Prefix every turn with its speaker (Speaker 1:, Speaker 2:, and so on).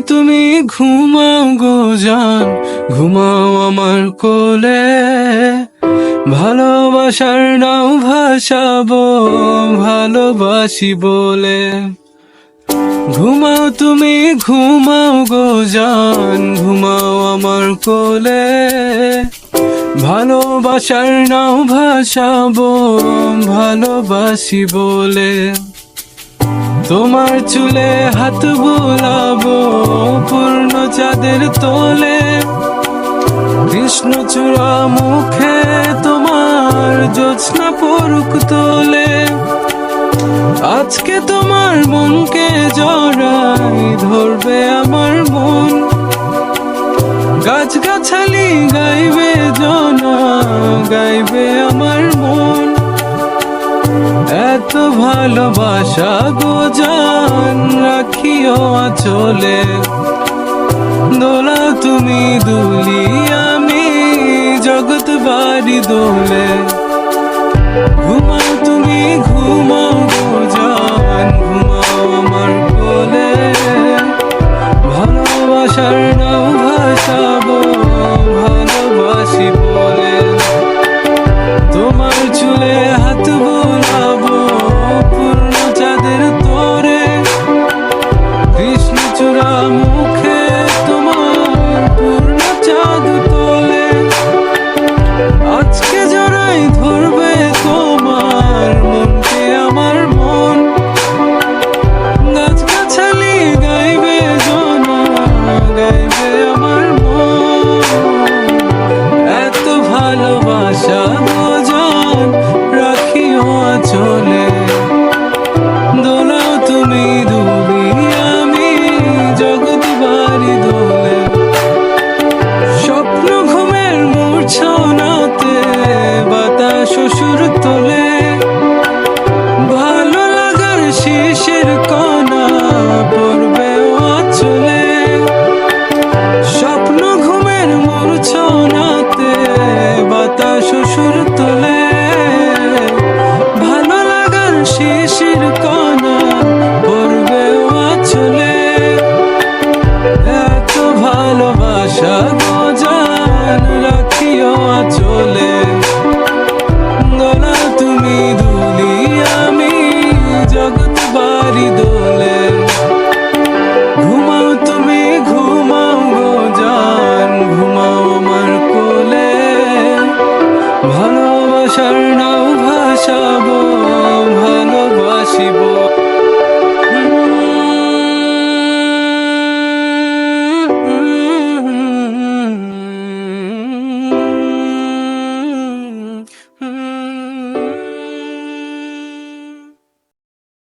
Speaker 1: তুমি ঘুমাও গো জান, ঘুমাও আমার কোলে। ভালোবাসার নাও ভাসাবো ভালোবাসি বলে। ঘুমাও তুমি ঘুমাও গো জান, ঘুমাও আমার কোলে। ভালোবাসার নাও ভাসাবো ভালোবাসি বলে। তোমার চুলে হাত বুলাবো পূর্ণ চাঁদের তোলে। কৃষ্ণচূড়া মুখে তোমার জ্যোৎস্না পড়ুক তোলে। আজকে তোমার মনকে জড়াই ধরবে আমার মন। গাছগাছালি গাইবে জনা, গাইবে আমার মন। এত ভালোবাসা গো জান রাখিও আঁচলে। দোলাও তুমি দুলি আমি জগৎ বাড়ি দোলে। ঘুমাও তুমি ঘুমাও গো জান, ঘুমাও আমার কোলে। ভালোবাসার নাও ভাসাবো ভালোবাসি বলে। তোমার চুলে হাত বোলাবো পূর্ণ চাঁদের তোরে। কৃষ্ণচূড়া মুখ